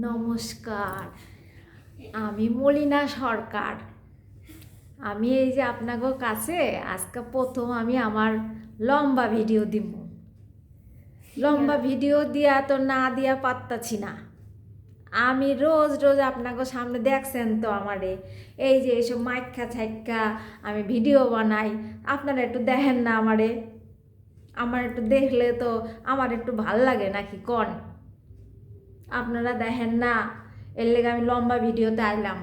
নমস্কার, আমি মলিনা সরকার। আমি এই যে আপনাদের কাছে আজকে প্রথম আমি আমার লম্বা ভিডিও দিব। লম্বা ভিডিও দিয়া তো না দিয়া পারতাছি না। আমি রোজ রোজ আপনাদের সামনে দেখছেন তো আমারে এই যে এইসব মাইক্কা ছাইক্কা আমি ভিডিও বানাই, আপনারা একটু দেখেন না আমারে। আমার একটু দেখলে তো আমার একটু ভাল লাগে নাকি কন? আপনারা দেখেন না, এর লেগে আমি লম্বা ভিডিওতে আইলাম।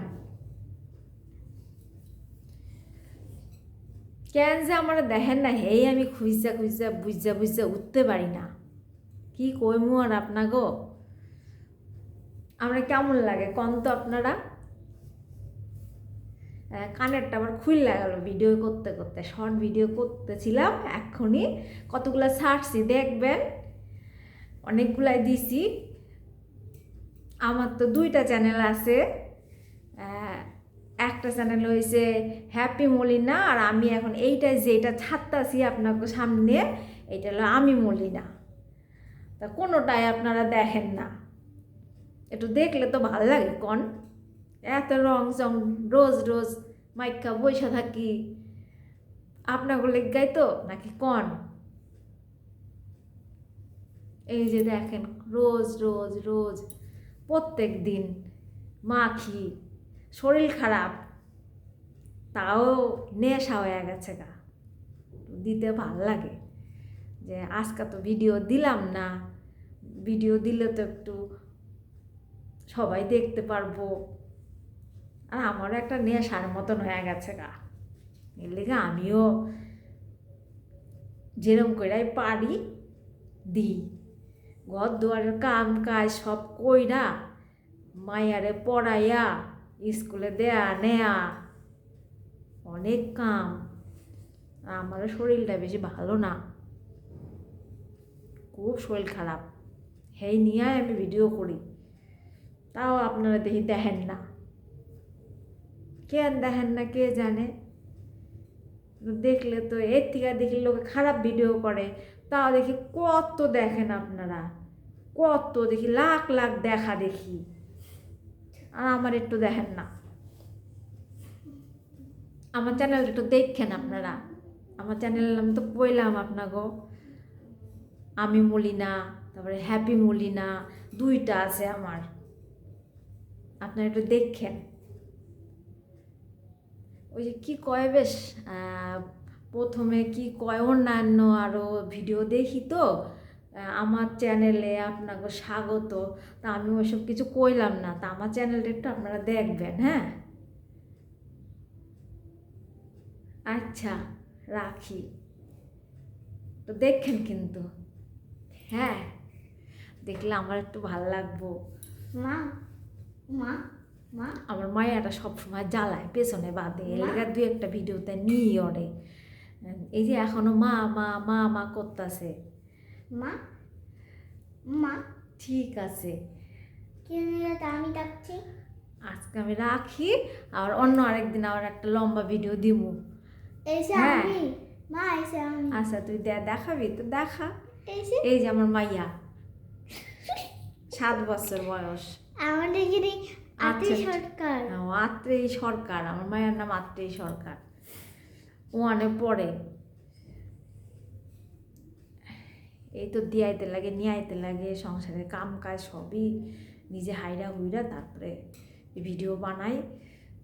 কেন যে আমার দেখেন না, হেই আমি খুঁজা খুঁজা বুঝা বুঝা উঠতে পারি না। কি কইমু আর আপনাগো, আমরা কেমন লাগে কন তো আপনারা। কানেরটা আবার খুললা গেল ভিডিও করতে করতে, শর্ট ভিডিও করতেছিলাম এক্ষুনি, কতগুলো ছাড়ছি দেখবেন, অনেকগুলাই দিছি। আমার তো দুইটা চ্যানেল আছে। একটা চ্যানেল হয়েছে হ্যাপি মলিনা, আর আমি এখন এইটা যেটা ছাড়তাছি আপনার সামনে, এটা হলো আমি মলিনা। তা কোনোটাই আপনারা দেখেন না, একটু দেখলে তো ভাল লাগে কন। এত রং চং রোজ রোজ মাইকা বৈশা থাকি আপনাকে লেগাই তো নাকি কন? এই যে দেখেন রোজ রোজ রোজ প্রত্যেক দিন মাখি, শরীর খারাপ তাও নেশা হয়ে গেছে গা, দিতে ভাল লাগে যে আজকে তো ভিডিও দিলাম না, ভিডিও দিলে তো একটু সবাই দেখতে পারবো। আর আমারও একটা নেশার মতন হয়ে গেছে গা, এর লেগে আমিও যেরম কইরাই পারি দিই। ঘর দুয়ারের কাম কাজ সব কইরা মাইয়ারে পড়াইয়া স্কুলে দেয়া নেয়া অনেক কাম। আমারও শরীরটা বেশি ভালো না, খুব শরীর খারাপ, সেই নিয়ে আমি ভিডিও করি। তাও আপনারা দেখি দেখেন না, কেন দেখেন না কে জানে। দেখলে তো এর থেকে দেখি লোকে খারাপ ভিডিও করে, তাও দেখি কত দেখেন আপনারা, কত দেখি লাখ লাখ দেখা দেখি, আর আমার একটু দেখেন না। আমার চ্যানেলটা একটু দেখেন আপনারা। আমার চ্যানেলের নাম তো কইলাম আপনাগো, আমি মলিনা, তারপরে হ্যাপি মলিনা, দুইটা আছে আমার, আপনারা একটু দেখেন। ওই যে কী কয় বেশ, প্রথমে কি কয় অন্যান্য আরও ভিডিও দেখি তো আমার চ্যানেলে আপনাকে স্বাগত, তা আমি ওইসব কিছু কইলাম না। তা আমার চ্যানেলটা একটু আপনারা দেখবেন, হ্যাঁ? আচ্ছা, রাখি, তো দেখেন কিন্তু, হ্যাঁ, দেখলে আমার একটু ভালো লাগবো। মা মা মা আমার মায়েরা সবসময় জ্বালায় পেছনে বাঁধে, এলাকার দুই একটা ভিডিওতে নিয়ে ওরে, এই যে এখনো মা মা মা মা করতেছে। মা মা ঠিক আছে, আমি ডাকছি। আজকে আমি রাখি, আর অন্য আরেকদিন আবার একটা লম্বা ভিডিও দিব। এসে হ্যাঁ, আমি মা এসে আমি আচ্ছা তুই দেখাবি তো দেখা। এসে এই যে আমার মাইয়া 7 বছর বয়স। আমাদের এখানে আতি আচ্ছা, সরকার। আত্রেয়ী সরকার, আমার মায়ের নাম আত্রেয়ী সরকার, ওয়ানে পড়ে। এই তো দিয়াইতে লাগে নিয়াইতে লাগে, সংসারের কাম কাজ সবই নিজে হাইরা হুইরা তারপরে ভিডিও বানাই।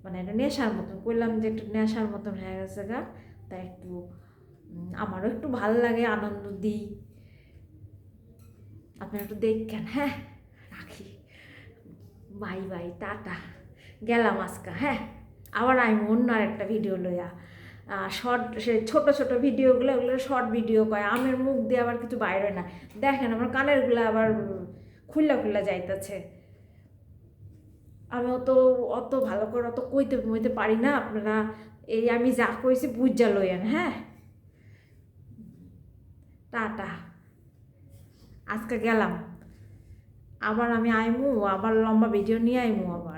মানে একটা নেশার মতন করলাম, যে একটু নেশার মতন হয়ে গেছে গা, তাই একটু আমারও একটু ভালো লাগে, আনন্দ দিই। আপনারা একটু দেখেন, হ্যাঁ, রাখি, বাই বাই, টাটা, গেলাম আজকে, হ্যাঁ। আবার আমি অন্য আর একটা ভিডিও লইয়া, শর্ট, সে ছোটো ছোটো ভিডিওগুলো, ওগুলো শর্ট ভিডিও কয়, আমের মুখ দিয়ে আবার কিছু বাইরে না। দেখেন আমার কানেরগুলো আবার খুল্লা খুল্লা যাইতেছে। আমি অত ভালো করে অত কইতে মইতে পারি না, আপনারা এই আমি যা কইছি বুঝা লইয়েন, হ্যাঁ। টাটা, আজকে গেলাম, আবার আমি আইমু, আবার লম্বা ভিডিও নিয়ে আইমু আবার।